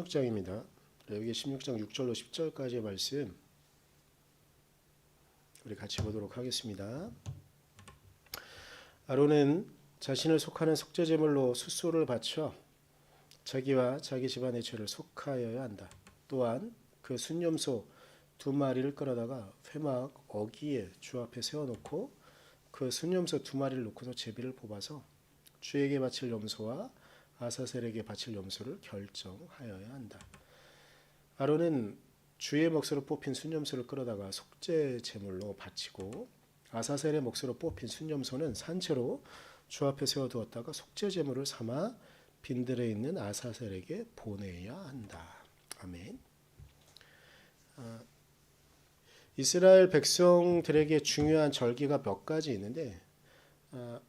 16장입니다. 여기 16장 6절로 10절까지의 말씀 우리 같이 보도록 하겠습니다. 아론은 자신을 속하는 속죄 제물로 숫소를 바쳐 자기와 자기 집안의 죄를 속하여야 한다. 또한 그 순염소 2마리를 끌어다가 회막 어귀에 주 앞에 세워놓고 그 순염소 2마리를 놓고서 제비를 뽑아서 주에게 바칠 염소와 아사셀에게 바칠 염소를 결정하여야 한다. 아론은 주의 몫으로 뽑힌 순염소를 끌어다가 속죄 제물로 바치고 아사셀의 몫으로 뽑힌 순염소는 산채로 주 앞에 세워두었다가 속죄 제물을 삼아 빈들에 있는 아사셀에게 보내야 한다. 아멘. 이스라엘 백성들에게 중요한 절기가 몇 가지 있는데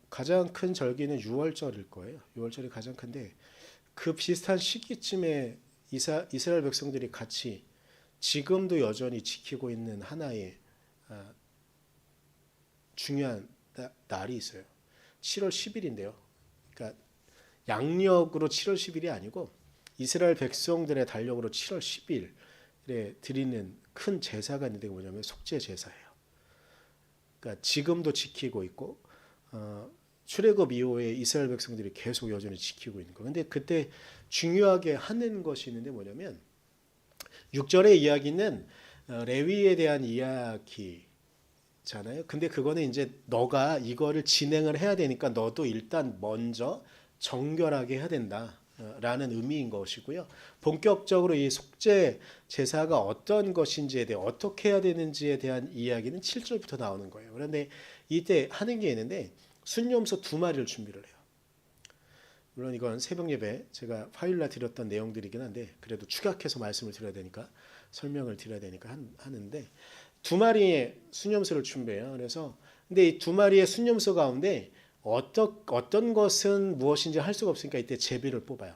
가장 큰 절기는 유월절일 거예요. 유월절이 가장 큰데 그 비슷한 시기쯤에 이스라엘 백성들이 같이 지금도 여전히 지키고 있는 하나의 중요한 날이 있어요. 7월 10일인데요. 그러니까 양력으로 7월 10일이 아니고 이스라엘 백성들의 달력으로 7월 10일에 드리는 큰 제사가 있는데 뭐냐면 속죄 제사예요. 그러니까 지금도 지키고 있고 출애굽 이후에 이스라엘 백성들이 계속 여전히 지키고 있는 거. 근데 그때 중요하게 하는 것이 있는데 뭐냐면 6절의 이야기는 레위에 대한 이야기잖아요. 근데 그거는 이제 너가 이거를 진행을 해야 되니까 너도 일단 먼저 정결하게 해야 된다라는 의미인 것이고요. 본격적으로 이 속죄 제사가 어떤 것인지에 대해 어떻게 해야 되는지에 대한 이야기는 7절부터 나오는 거예요. 그런데 이때 하는 게 있는데 순염소 2마리를 준비를 해요. 물론 이건 새벽 예배 제가 화요일날 드렸던 내용들이긴 한데 그래도 축약해서 말씀을 드려야 되니까 설명을 드려야 되니까 하는데 2마리의 순염소를 준비해요. 그래서 근데 이 2마리의 순염소 가운데 어떤 것은 무엇인지 할 수가 없으니까 이때 제비를 뽑아요.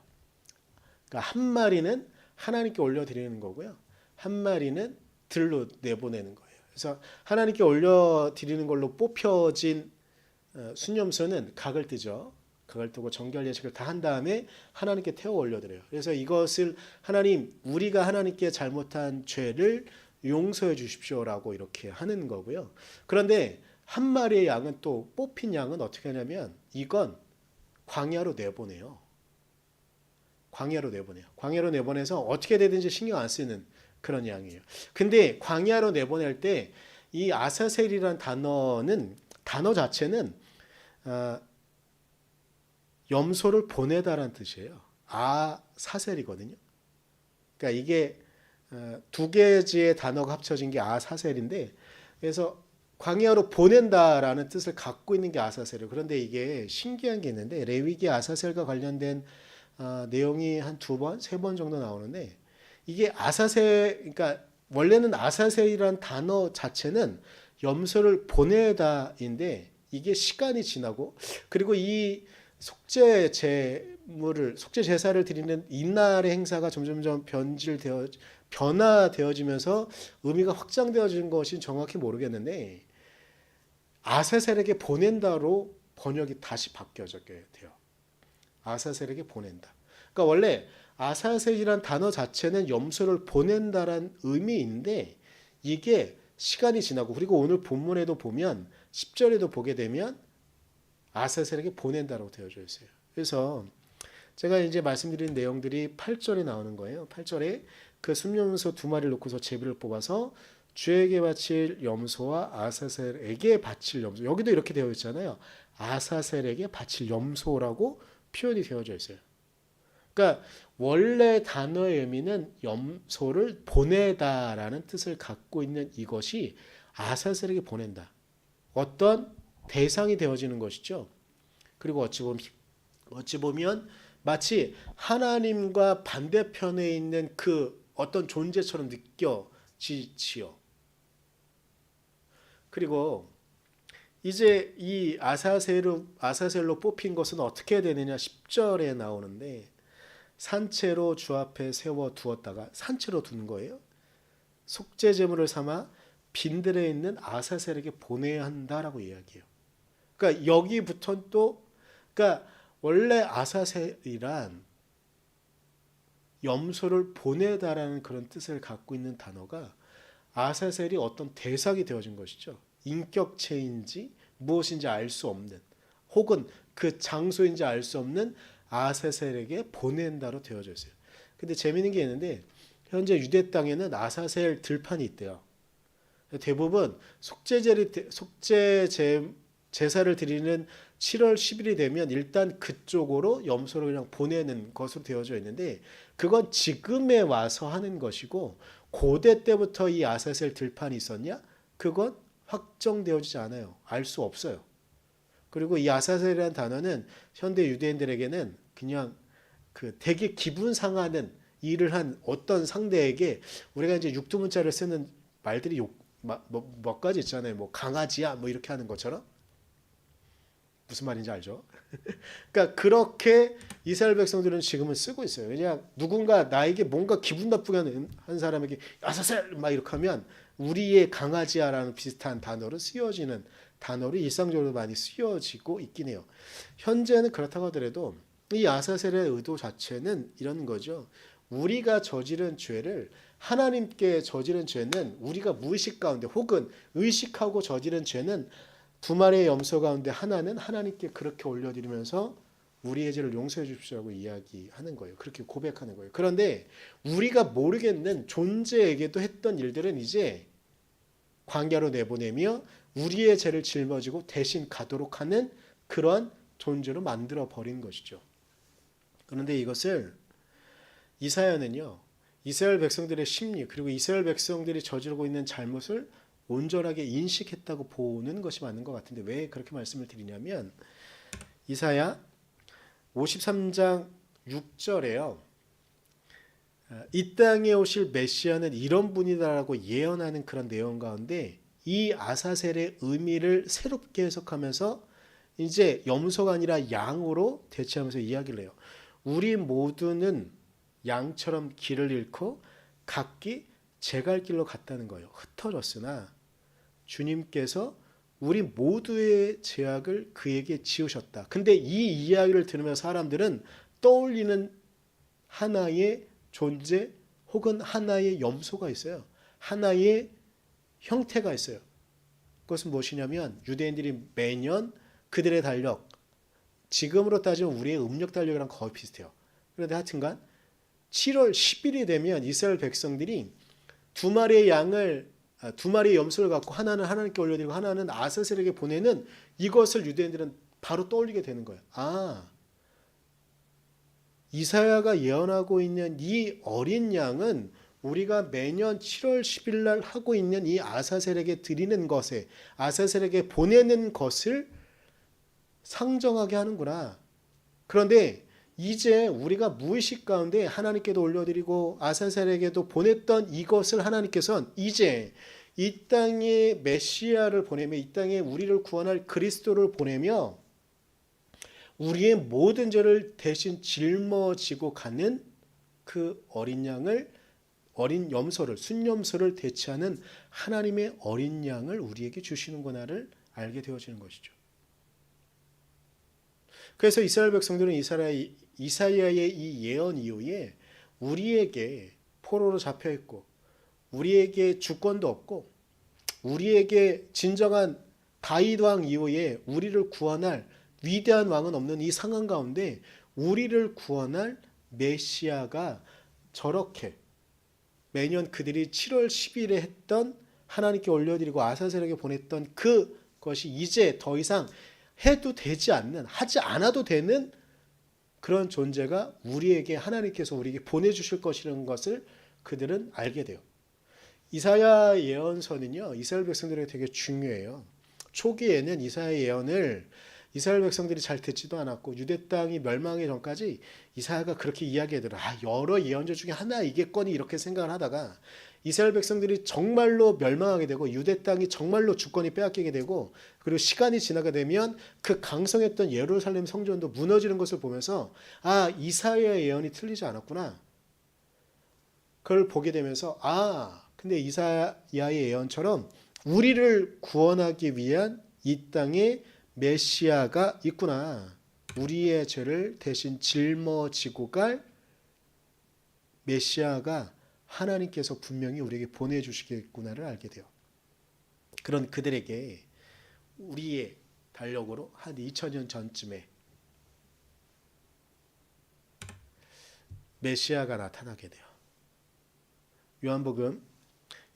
그러니까 한 마리는 하나님께 올려드리는 거고요. 한 마리는 들로 내보내는 거예요. 그래서 하나님께 올려드리는 걸로 뽑혀진 순염소는 각을 뜨죠. 각을 뜨고 정결 예식을 다 한 다음에 하나님께 태워 올려드려요. 그래서 이것을 하나님 우리가 하나님께 잘못한 죄를 용서해 주십시오라고 이렇게 하는 거고요. 그런데 한 마리의 양은 또 뽑힌 양은 어떻게 하냐면 이건 광야로 내보내요. 광야로 내보내요. 광야로 내보내서 어떻게 되든지 신경 안 쓰는 그런 양이에요. 근데 광야로 내보낼 때 이 아사셀이라는 단어 자체는 염소를 보내다라는 뜻이에요. 아사셀이거든요. 그러니까 이게 두 개의 단어가 합쳐진 게 아사셀인데 그래서 광야로 보낸다라는 뜻을 갖고 있는 게 아사셀이에요. 그런데 이게 신기한 게 있는데 레위기 아사셀과 관련된 내용이 한 2번, 3번 정도 나오는데 이게 아사셀, 그러니까 원래는 아사셀이라는 단어 자체는 염소를 보내다인데 이게 시간이 지나고 그리고 이 속죄 제사를 드리는 이날의 행사가 점점점 변화되어지면서 의미가 확장되어지는 것이 정확히 모르겠는데 아사셀에게 보낸다로 번역이 다시 바뀌어져야 돼요. 아사셀에게 보낸다. 그러니까 원래 아사셀이란 단어 자체는 염소를 보낸다란 의미인데 이게 시간이 지나고 그리고 오늘 본문에도 보면 10절에도 보게 되면 아사셀에게 보낸다라고 되어져 있어요. 그래서 제가 이제 말씀드린 내용들이 8절에 나오는 거예요. 8절에 그 순염소 2마리를 놓고서 제비를 뽑아서 주에게 바칠 염소와 아사셀에게 바칠 염소. 여기도 이렇게 되어 있잖아요. 아사셀에게 바칠 염소라고 표현이 되어져 있어요. 그러니까 원래 단어의 의미는 염소를 보내다라는 뜻을 갖고 있는 이것이 아사셀에게 보낸다. 어떤 대상이 되어지는 것이죠. 그리고 어찌 보면 마치 하나님과 반대편에 있는 그 어떤 존재처럼 느껴지지요. 그리고 이제 이 아사셀로 뽑힌 것은 어떻게 되느냐 10절에 나오는데 산채로 주 앞에 세워 두었다가 산채로 둔 거예요. 속죄 제물을 삼아 빈들에 있는 아사셀에게 보내야 한다라고 이야기해요. 그러니까 여기부터 또 그러니까 원래 아사셀이란 염소를 보내다라는 그런 뜻을 갖고 있는 단어가 아사셀이 어떤 대상이 되어진 것이죠. 인격체인지 무엇인지 알 수 없는, 혹은 그 장소인지 알 수 없는 아사셀에게 보낸다로 되어져 있어요. 근데 재미있는 게 있는데 현재 유대 땅에는 아사셀 들판이 있대요. 대부분 제사를 드리는 7월 10일이 되면 일단 그쪽으로 염소를 그냥 보내는 것으로 되어져 있는데, 그건 지금에 와서 하는 것이고, 고대 때부터 이 아사셀 들판이 있었냐? 그건 확정되어지지 않아요. 알 수 없어요. 그리고 이 아사셀이라는 단어는 현대 유대인들에게는 그냥 그 되게 기분 상하는 일을 한 어떤 상대에게, 우리가 이제 육두문자를 쓰는 말들이 몇 가지 있잖아요. 뭐 강아지야 뭐 이렇게 하는 것처럼. 무슨 말인지 알죠? 그러니까 그렇게 이스라엘 백성들은 지금은 쓰고 있어요. 그냥 누군가 나에게 뭔가 기분 나쁘게 한 사람에게 아사셀 막 이렇게 하면 우리의 강아지야라는 비슷한 단어로 쓰여지는 단어로 일상적으로 많이 쓰여지고 있긴 해요. 현재는 그렇다고 하더라도 이 아사셀의 의도 자체는 이런 거죠. 우리가 저지른 죄를, 하나님께 저지른 죄는 우리가 무의식 가운데 혹은 의식하고 저지른 죄는 두 마리의 염소 가운데 하나는 하나님께 그렇게 올려드리면서 우리의 죄를 용서해 주십시오라고 이야기하는 거예요. 그렇게 고백하는 거예요. 그런데 우리가 모르겠는 존재에게도 했던 일들은 이제 광야로 내보내며 우리의 죄를 짊어지고 대신 가도록 하는 그러한 존재로 만들어 버린 것이죠. 그런데 이것을 이사야는요, 이스라엘 백성들의 심리, 그리고 이스라엘 백성들이 저지르고 있는 잘못을 온전하게 인식했다고 보는 것이 맞는 것 같은데, 왜 그렇게 말씀을 드리냐면 이사야 53장 6절에요. 이 땅에 오실 메시아는 이런 분이다라고 예언하는 그런 내용 가운데 이 아사셀의 의미를 새롭게 해석하면서 이제 염소가 아니라 양으로 대체하면서 이야기를 해요. 우리 모두는 양처럼 길을 잃고 각기 제 갈 길로 갔다는 거예요. 흩어졌으나 주님께서 우리 모두의 죄악을 그에게 지우셨다. 근데 이 이야기를 들으면 사람들은 떠올리는 하나의 존재 혹은 하나의 염소가 있어요. 하나의 형태가 있어요. 그것은 무엇이냐면 유대인들이 매년 그들의 달력, 지금으로 따지면 우리의 음력 달력이랑 거의 비슷해요. 그런데 하여튼간 7월 10일이 되면 이스라엘 백성들이 두 마리의 염소를 갖고 하나는 하나님께 올려드리고 하나는 아사셀에게 보내는 이것을 유대인들은 바로 떠올리게 되는 거예요. 아, 이사야가 예언하고 있는 이 어린 양은 우리가 매년 7월 10일 날 하고 있는 이 아사셀에게 드리는 것에, 아사셀에게 보내는 것을 상정하게 하는구나. 그런데 이제 우리가 무의식 가운데 하나님께도 올려드리고 아사셀에게도 보냈던 이것을 하나님께서는 이제 이 땅에 메시아를 보내며 이 땅에 우리를 구원할 그리스도를 보내며 우리의 모든 죄를 대신 짊어지고 가는 그 어린 양을, 어린 염소를, 순염소를 대체하는 하나님의 어린 양을 우리에게 주시는구나를 알게 되어지는 것이죠. 그래서 이스라엘 백성들은 이사야의 이 예언 이후에 우리에게 포로로 잡혀 있고 우리에게 주권도 없고 우리에게 진정한 다윗 왕 이후에 우리를 구원할 위대한 왕은 없는 이 상황 가운데 우리를 구원할 메시아가 저렇게 매년 그들이 7월 10일에 했던 하나님께 올려드리고 아사셀에게 보냈던 그것이 이제 더 이상 해도 되지 않는, 하지 않아도 되는 그런 존재가 우리에게 하나님께서 우리에게 보내주실 것이라는 것을 그들은 알게 돼요. 이사야 예언서는요, 이스라엘 백성들에게 되게 중요해요. 초기에는 이사야 예언을 이스라엘 백성들이 잘 듣지도 않았고 유대 땅이 멸망하기 전까지 이사야가 그렇게 이야기하더라. 여러 예언자 중에 하나이겠거니 이렇게 생각을 하다가 이스라엘 백성들이 정말로 멸망하게 되고 유대 땅이 정말로 주권이 빼앗기게 되고 그리고 시간이 지나게 되면 그 강성했던 예루살렘 성전도 무너지는 것을 보면서 아, 이사야의 예언이 틀리지 않았구나. 그걸 보게 되면서 근데 이사야의 예언처럼 우리를 구원하기 위한 이 땅에 메시아가 있구나. 우리의 죄를 대신 짊어지고 갈 메시아가 하나님께서 분명히 우리에게 보내주시겠구나를 알게 돼요. 그런 그들에게 우리의 달력으로 한 2000년 전쯤에 메시아가 나타나게 돼요. 요한복음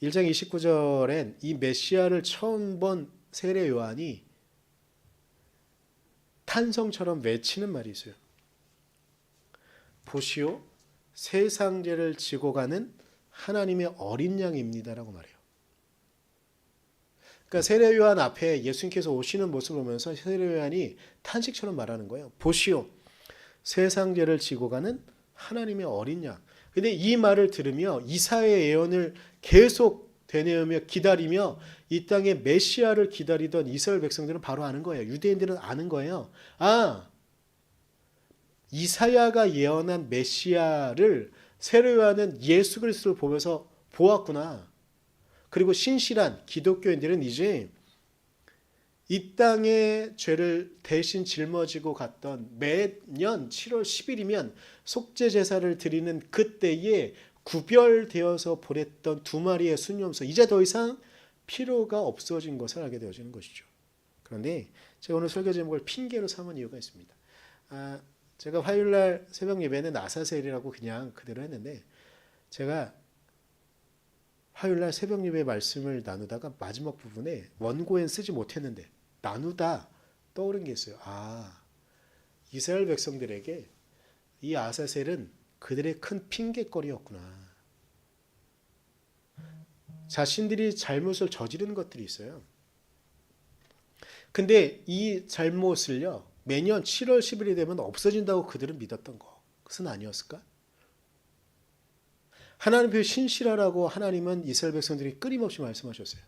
1장 29절엔 이 메시아를 처음 본 세례 요한이 탄성처럼 외치는 말이 있어요. 보시오, 세상 죄를 지고 가는 하나님의 어린 양입니다라고 말해요. 그러니까 세례 요한 앞에 예수님께서 오시는 모습을 보면서 세례 요한이 탄식처럼 말하는 거예요. 보시오, 세상 죄를 지고 가는 하나님의 어린 양. 근데 이 말을 들으며 이사야의 예언을 계속 되뇌으며 기다리며 이 땅에 메시아를 기다리던 이스라엘 백성들은 바로 아는 거예요. 유대인들은 아는 거예요. 아, 이사야가 예언한 메시아를 세례 요한은 예수 그리스도를 보면서 보았구나. 그리고 신실한 기독교인들은 이제 이 땅의 죄를 대신 짊어지고 갔던 매년 7월 10일이면 속죄 제사를 드리는 그때에 구별되어서 보냈던 두 마리의 순염소, 이제 더 이상 필요가 없어진 것을 알게 되어지는 것이죠. 그런데 제가 오늘 설교 제목을 핑계로 삼은 이유가 있습니다. 제가 화요일날 새벽 예배는 아사셀이라고 그냥 그대로 했는데, 제가 화요일날 새벽 예배 말씀을 나누다가 마지막 부분에 원고엔 쓰지 못했는데 나누다 떠오른 게 있어요. 이스라엘 백성들에게 이 아사셀은 그들의 큰 핑계거리였구나. 자신들이 잘못을 저지른 것들이 있어요. 근데 이 잘못을요, 매년 7월 10일이 되면 없어진다고 그들은 믿었던 것은 아니었을까? 하나님의 신실하라고 하나님은 이스라엘 백성들이 끊임없이 말씀하셨어요.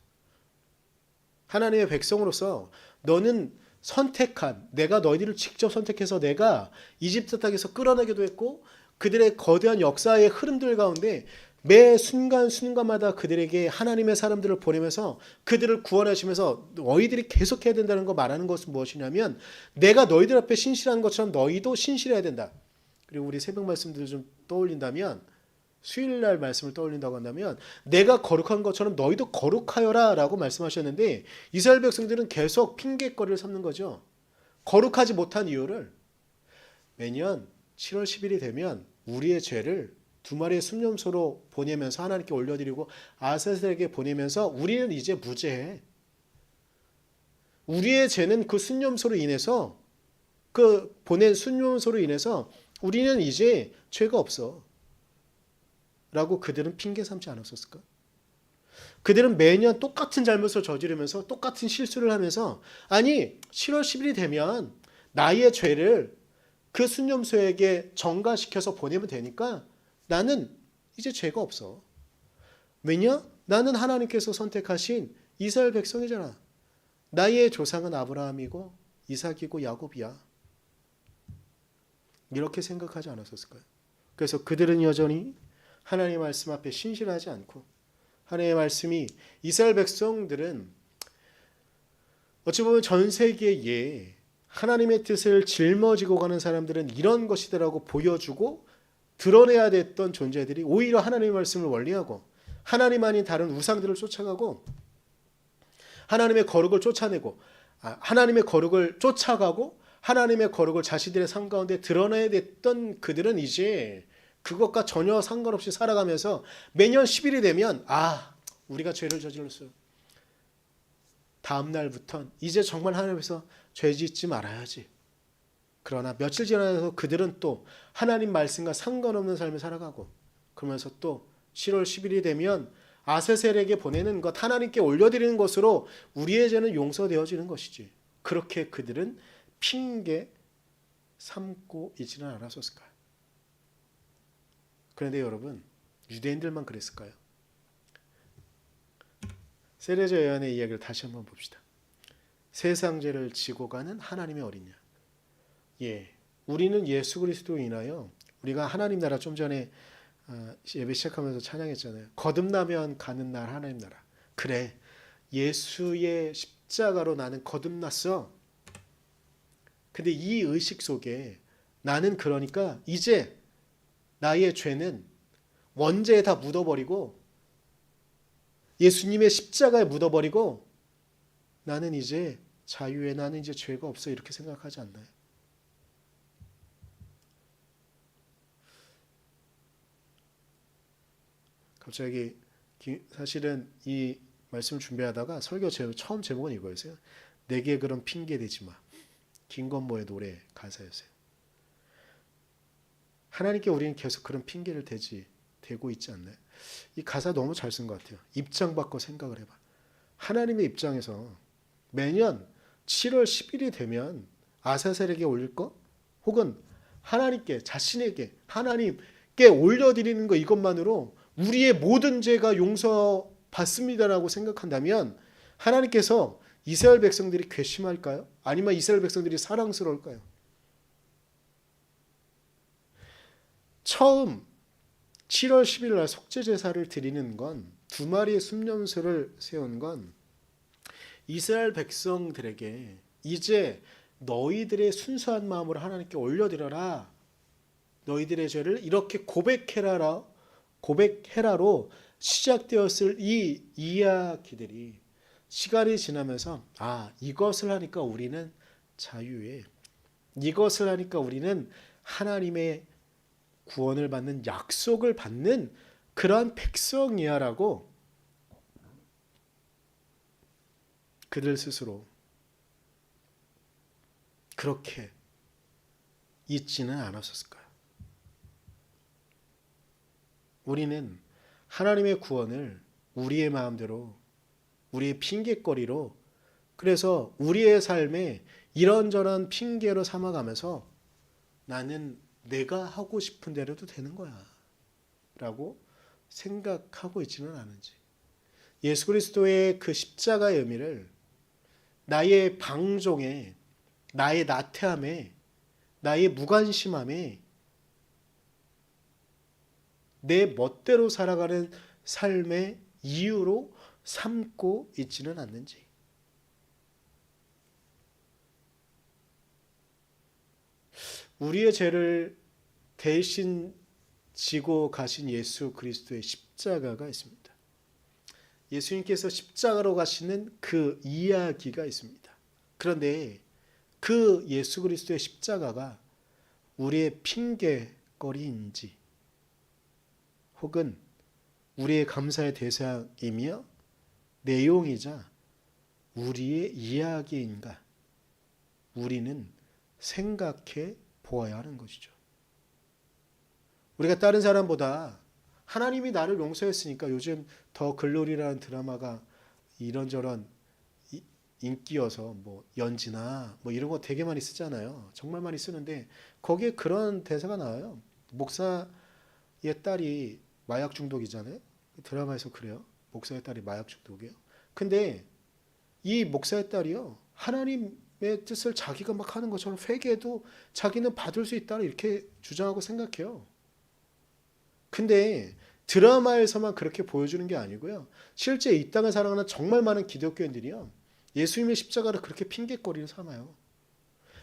하나님의 백성으로서 너는 선택한, 내가 너희들을 직접 선택해서 내가 이집트 땅에서 끌어내기도 했고 그들의 거대한 역사의 흐름들 가운데 매 순간순간마다 그들에게 하나님의 사람들을 보내면서 그들을 구원하시면서 너희들이 계속해야 된다는 거 말하는 것은 무엇이냐면, 내가 너희들 앞에 신실한 것처럼 너희도 신실해야 된다. 그리고 우리 새벽 말씀들을 좀 떠올린다면, 수요일날 말씀을 떠올린다고 한다면 내가 거룩한 것처럼 너희도 거룩하여라 라고 말씀하셨는데, 이스라엘 백성들은 계속 핑계거리를 삼는 거죠. 거룩하지 못한 이유를 매년 7월 10일이 되면 우리의 죄를 두 마리의 순염소로 보내면서 하나님께 올려드리고 아사셀에게 보내면서 우리는 이제 무죄해. 우리의 죄는 그 순염소로 인해서, 그 보낸 순염소로 인해서 우리는 이제 죄가 없어 라고 그들은 핑계 삼지 않았었을까? 그들은 매년 똑같은 잘못을 저지르면서 똑같은 실수를 하면서, 아니 7월 10일이 되면 나의 죄를 그 순념소에게 전가시켜서 보내면 되니까 나는 이제 죄가 없어. 왜냐? 나는 하나님께서 선택하신 이스라엘 백성이잖아. 나의 조상은 아브라함이고 이삭이고 야곱이야. 이렇게 생각하지 않았었을까요? 그래서 그들은 여전히 하나님의 말씀 앞에 신실하지 않고, 하나님의 말씀이, 이스라엘 백성들은 어찌 보면 전 세계에 하나님의 뜻을 짊어지고 가는 사람들은 이런 것이더라고 보여주고 드러내야 됐던 존재들이 오히려 하나님의 말씀을 원리하고 하나님 아닌 다른 우상들을 쫓아가고 하나님의 거룩을 쫓아내고 하나님의 거룩을 쫓아가고 하나님의 거룩을 자신들의 삶 가운데 드러내야 됐던 그들은 이제 그것과 전혀 상관없이 살아가면서 매년 10일이 되면 우리가 죄를 저질렀어요. 다음 날부터는 이제 정말 하나님께서 죄 짓지 말아야지. 그러나 며칠 지나서 그들은 또 하나님 말씀과 상관없는 삶을 살아가고, 그러면서 또 7월 10일이 되면 아세셀에게 보내는 것, 하나님께 올려드리는 것으로 우리의 죄는 용서되어지는 것이지. 그렇게 그들은 핑계 삼고 있지는 않았었을까요? 그런데 여러분, 유대인들만 그랬을까요? 세례자 요한의 이야기를 다시 한번 봅시다. 세상 죄를 지고 가는 하나님의 어린 양. 우리는 예수 그리스도로 인하여 우리가 하나님 나라, 좀 전에 예배 시작하면서 찬양했잖아요. 거듭나면 가는 날 하나님 나라. 그래, 예수의 십자가로 나는 거듭났어. 근데 이 의식 속에 나는, 그러니까 이제 나의 죄는 원죄에 다 묻어버리고 예수님의 십자가에 묻어버리고 나는 이제 자유해, 나는 이제 죄가 없어 이렇게 생각하지 않나요? 갑자기 사실은 이 말씀을 준비하다가 설교 처음 제목은 이거였어요. 내게 그런 핑계 대지 마. 김건모의 노래 가사였어요. 하나님께 우리는 계속 그런 핑계를 대고 있지 않나요? 이 가사 너무 잘 쓴 것 같아요. 입장 바꿔 생각을 해봐. 하나님의 입장에서 매년 7월 10일이 되면 아사셀에게 올릴 거 혹은 하나님께 자신에게 하나님께 올려드리는 거 이것만으로 우리의 모든 죄가 용서받습니다라고 생각한다면 하나님께서 이스라엘 백성들이 괘씸할까요? 아니면 이스라엘 백성들이 사랑스러울까요? 처음 7월 10일 날 속죄제사를 드리는 건 두 마리의 순염소를 세운 건 이스라엘 백성들에게 이제 너희들의 순수한 마음으로 하나님께 올려드려라. 너희들의 죄를 이렇게 고백해라로 시작되었을 이 이야기들이 시간이 지나면서 이것을 하니까 우리는 자유해. 이것을 하니까 우리는 하나님의 구원을 받는 약속을 받는 그러한 백성이야라고 그들 스스로 그렇게 잊지는 않았을까요? 우리는 하나님의 구원을 우리의 마음대로 우리의 핑계거리로 그래서 우리의 삶에 이런저런 핑계로 삼아가면서 나는 내가 하고 싶은 대로도 되는 거야 라고 생각하고 있지는 않은지 예수 그리스도의 그 십자가의 의미를 나의 방종에 나의 나태함에 나의 무관심함에 내 멋대로 살아가는 삶의 이유로 삼고 있지는 않는지 우리의 죄를 대신 지고 가신 예수 그리스도의 십자가가 있습니다. 예수님께서 십자가로 가시는 그 이야기가 있습니다. 그런데 그 예수 그리스도의 십자가가 우리의 핑계거리인지 혹은 우리의 감사의 대상이며 내용이자 우리의 이야기인가 우리는 생각해 보아야 하는 것이죠. 우리가 다른 사람보다 하나님이 나를 용서했으니까 요즘 더 글로리라는 드라마가 이런저런 인기여서 뭐 연지나 뭐 이런 거 되게 많이 쓰잖아요. 정말 많이 쓰는데 거기에 그런 대사가 나와요. 목사의 딸이 마약 중독이잖아요. 드라마에서 그래요. 목사의 딸이 마약 중독이에요. 근데 이 목사의 딸이요. 하나님의 뜻을 자기가 막 하는 것처럼 회개해도 자기는 받을 수 있다 이렇게 주장하고 생각해요. 근데 드라마에서만 그렇게 보여주는 게 아니고요. 실제 이 땅을 살아가는 정말 많은 기독교인들이요. 예수님의 십자가를 그렇게 핑계거리로 삼아요.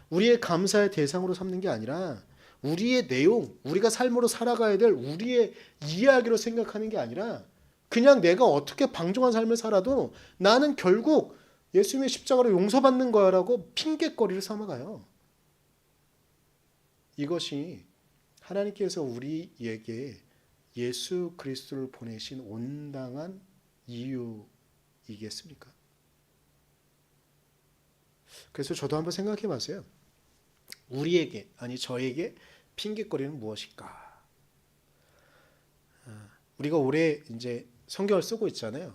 우리의 감사의 대상으로 삼는 게 아니라 우리의 내용, 우리가 삶으로 살아가야 될 우리의 이야기로 생각하는 게 아니라 그냥 내가 어떻게 방종한 삶을 살아도 나는 결국 예수님의 십자가로 용서받는 거야라고 핑계거리를 삼아가요. 이것이 하나님께서 우리에게 예수 그리스도를 보내신 온당한 이유이겠습니까? 그래서 저도 한번 생각해 봤어요. 우리에게, 아니 저에게 핑계거리는 무엇일까? 우리가 올해 이제 성경을 쓰고 있잖아요.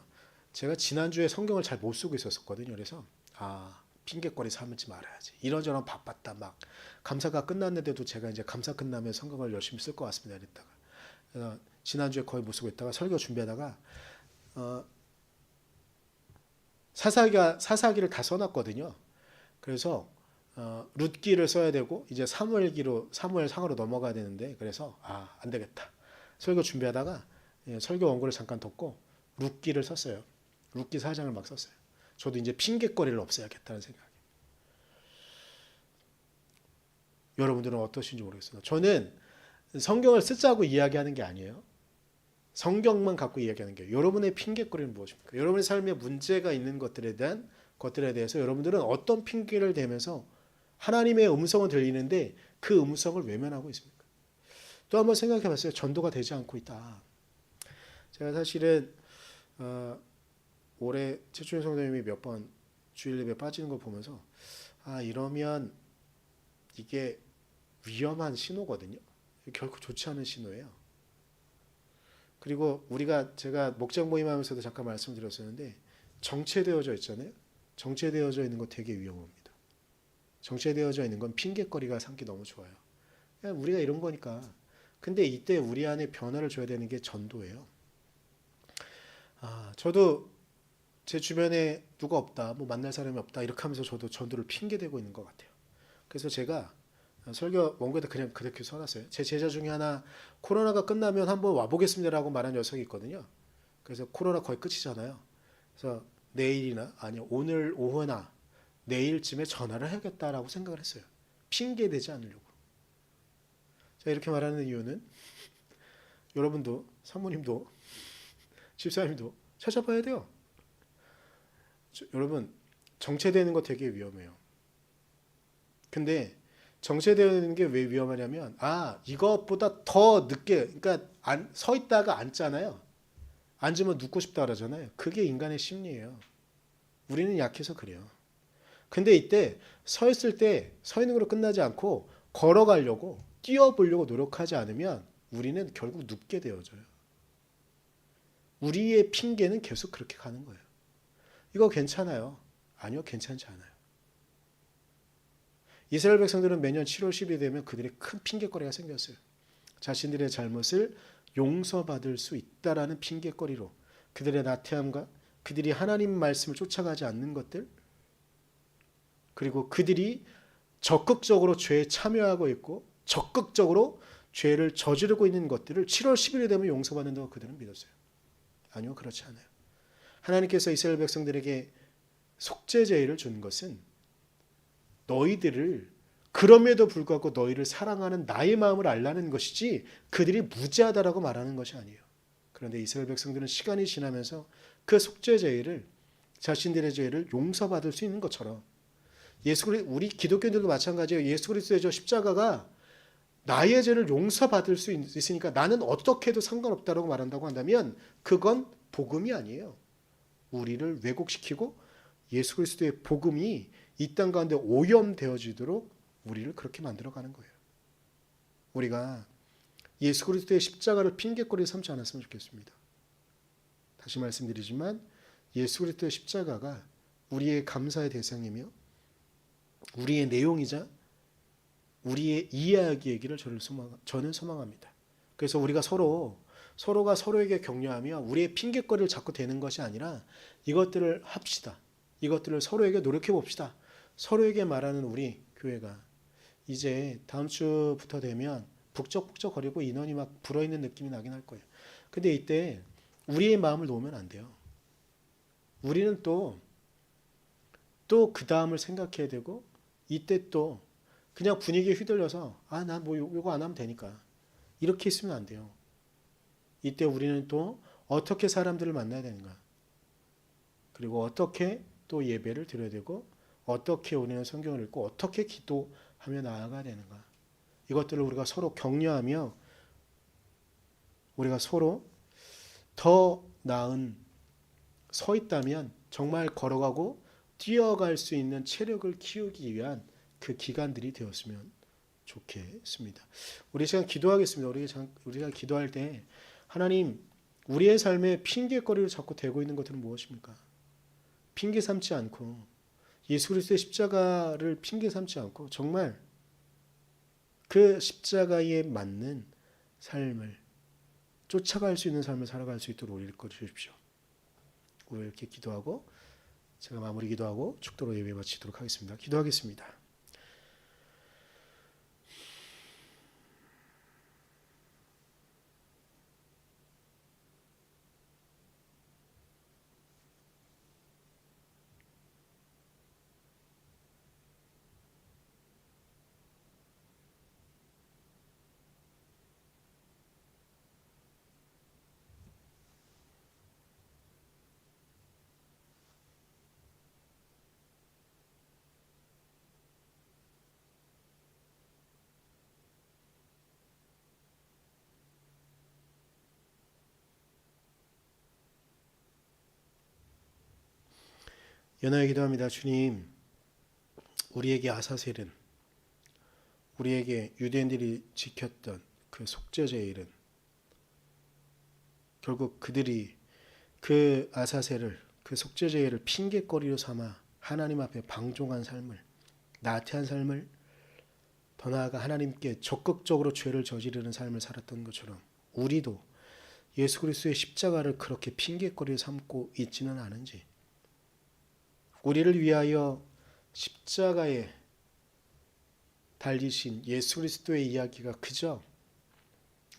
제가 지난주에 성경을 잘 못 쓰고 있었거든요. 그래서 핑계거리 삼지 말아야지. 이런저런 바빴다 막 감사가 끝났는데도 제가 이제 감사 끝나면 성경을 열심히 쓸 것 같습니다. 그랬다가 지난주에 거의 못 쓰고 있다가 설교 준비하다가 사사기를 다 써놨거든요. 그래서 룻기를 써야 되고 이제 사무엘상으로 넘어가야 되는데 그래서 안 되겠다. 설교 준비하다가 설교 원고를 잠깐 덮고 룻기를 썼어요. 룻기 4장을 막 썼어요. 저도 이제 핑계거리를 없애야겠다는 생각. 여러분들은 어떠신지 모르겠어요. 저는 성경을 쓰자고 이야기하는 게 아니에요. 성경만 갖고 이야기하는 게 여러분의 핑계거리는 무엇입니까? 여러분의 삶에 문제가 있는 것들에 대해서 여러분들은 어떤 핑계를 대면서 하나님의 음성은 들리는데 그 음성을 외면하고 있습니까? 또 한번 생각해 봤어요. 전도가 되지 않고 있다. 제가 사실은 올해 최초인 성도님이 몇 번 주일 예배 빠지는 걸 보면서 이러면 이게 위험한 신호거든요. 결코 좋지 않은 신호예요. 그리고 제가 목장 모임하면서도 잠깐 말씀드렸었는데 정체되어져 있잖아요. 정체되어져 있는 거 되게 위험합니다. 정체되어져 있는 건 핑계거리가 삼기 너무 좋아요. 그냥 우리가 이런 거니까. 근데 이때 우리 안에 변화를 줘야 되는 게 전도예요. 저도 제 주변에 누가 없다, 뭐 만날 사람이 없다 이렇게 하면서 저도 전도를 핑계대고 있는 것 같아요. 그래서 제가 설교 원고에다 그냥 그렇게 써놨어요. 제 제자 중에 하나 코로나가 끝나면 한번 와보겠습니다라고 말한 녀석이 있거든요. 그래서 코로나 거의 끝이잖아요. 그래서 내일이나 아니 오늘 오후나 내일쯤에 전화를 해야겠다라고 생각을 했어요. 핑계 대지 않으려고. 자, 이렇게 말하는 이유는 여러분도 사모님도 집사님도 찾아봐야 돼요. 여러분 정체되는 거 되게 위험해요. 근데 정체되는 게 왜 위험하냐면 이것보다 더 늦게 그러니까 서 있다가 앉잖아요. 앉으면 눕고 싶다 그러잖아요. 그게 인간의 심리예요. 우리는 약해서 그래요. 근데 이때 서 있을 때 서 있는 걸로 끝나지 않고 걸어가려고 뛰어보려고 노력하지 않으면 우리는 결국 눕게 되어져요. 우리의 핑계는 계속 그렇게 가는 거예요. 이거 괜찮아요. 아니요, 괜찮지 않아요. 이스라엘 백성들은 매년 7월 10일이 되면 그들의 큰 핑계거리가 생겼어요. 자신들의 잘못을 용서받을 수 있다라는 핑계거리로 그들의 나태함과 그들이 하나님 말씀을 쫓아가지 않는 것들, 그리고 그들이 적극적으로 죄에 참여하고 있고 적극적으로 죄를 저지르고 있는 것들을 7월 10일이 되면 용서받는다고 그들은 믿었어요. 아니요, 그렇지 않아요. 하나님께서 이스라엘 백성들에게 속죄제를 준 것은 너희들을 그럼에도 불구하고 너희를 사랑하는 나의 마음을 알라는 것이지 그들이 무지하다라고 말하는 것이 아니에요. 그런데 이스라엘 백성들은 시간이 지나면서 그 속죄제를 자신들의 죄를 용서받을 수 있는 것처럼 우리 기독교인들도 마찬가지예요. 예수 그리스도의 저 십자가가 나의 죄를 용서받을 수 있으니까 나는 어떻게 해도 상관없다라고 말한다고 한다면 그건 복음이 아니에요. 우리를 왜곡시키고 예수 그리스도의 복음이 이 땅 가운데 오염되어지도록 우리를 그렇게 만들어가는 거예요. 우리가 예수 그리스도의 십자가를 핑계거리 삼지 않았으면 좋겠습니다. 다시 말씀드리지만 예수 그리스도의 십자가가 우리의 감사의 대상이며 우리의 내용이자 우리의 이야기이기를 저는 소망합니다. 그래서 우리가 서로가 서로에게 격려하며 우리의 핑계거리를 자꾸 대는 것이 아니라 이것들을 합시다. 이것들을 서로에게 노력해 봅시다. 서로에게 말하는 우리 교회가 이제 다음 주부터 되면 북적북적거리고 인원이 막 불어있는 느낌이 나긴 할 거예요. 근데 이때 우리의 마음을 놓으면 안 돼요. 우리는 또 그 다음을 생각해야 되고 이때 또 그냥 분위기에 휘둘려서 난 뭐 요거 안 하면 되니까 이렇게 있으면 안 돼요. 이때 우리는 또 어떻게 사람들을 만나야 되는가, 그리고 어떻게 또 예배를 드려야 되고 어떻게 우리는 성경을 읽고 어떻게 기도하며 나아가야 되는가, 이것들을 우리가 서로 격려하며 우리가 서로 더 나은 서 있다면 정말 걸어가고 뛰어갈 수 있는 체력을 키우기 위한 그 기간들이 되었으면 좋겠습니다. 우리 시간 기도하겠습니다. 우리가 기도할 때 하나님, 우리의 삶에 핑계거리를 자꾸 대고 있는 것들은 무엇입니까? 핑계 삼지 않고 예수 그리스도의 십자가를 핑계 삼지 않고 정말 그 십자가에 맞는 삶을 쫓아갈 수 있는 삶을 살아갈 수 있도록 우리를 이끌어 주십시오. 우리 이렇게 기도하고 제가 마무리 기도하고 축도로 예배 마치도록 하겠습니다. 기도하겠습니다. 연하여 기도합니다. 주님, 우리에게 아사셀은, 우리에게 유대인들이 지켰던 그 속죄제일은 결국 그들이 그 아사셀을, 그 속죄제일을 핑계거리로 삼아 하나님 앞에 방종한 삶을, 나태한 삶을, 더 나아가 하나님께 적극적으로 죄를 저지르는 삶을 살았던 것처럼 우리도 예수 그리스도의 십자가를 그렇게 핑계거리로 삼고 있지는 않은지, 우리를 위하여 십자가에 달리신 예수 그리스도의 이야기가 그저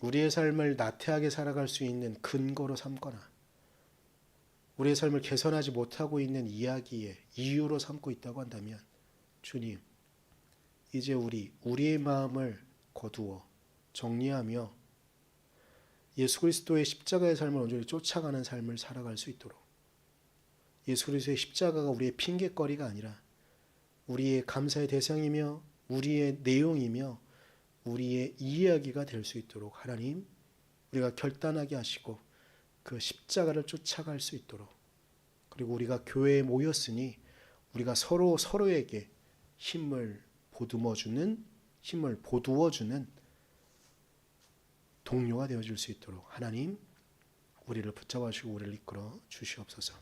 우리의 삶을 나태하게 살아갈 수 있는 근거로 삼거나 우리의 삶을 개선하지 못하고 있는 이야기의 이유로 삼고 있다고 한다면, 주님, 이제 우리의 마음을 거두어 정리하며 예수 그리스도의 십자가의 삶을 온전히 쫓아가는 삶을 살아갈 수 있도록, 예수 그리스도의 십자가가 우리의 핑계거리가 아니라 우리의 감사의 대상이며 우리의 내용이며 우리의 이야기가 될 수 있도록 하나님, 우리가 결단하게 하시고 그 십자가를 쫓아갈 수 있도록, 그리고 우리가 교회에 모였으니 우리가 서로에게 힘을 보두어주는 동료가 되어줄 수 있도록 하나님, 우리를 붙잡아 주시고 우리를 이끌어 주시옵소서.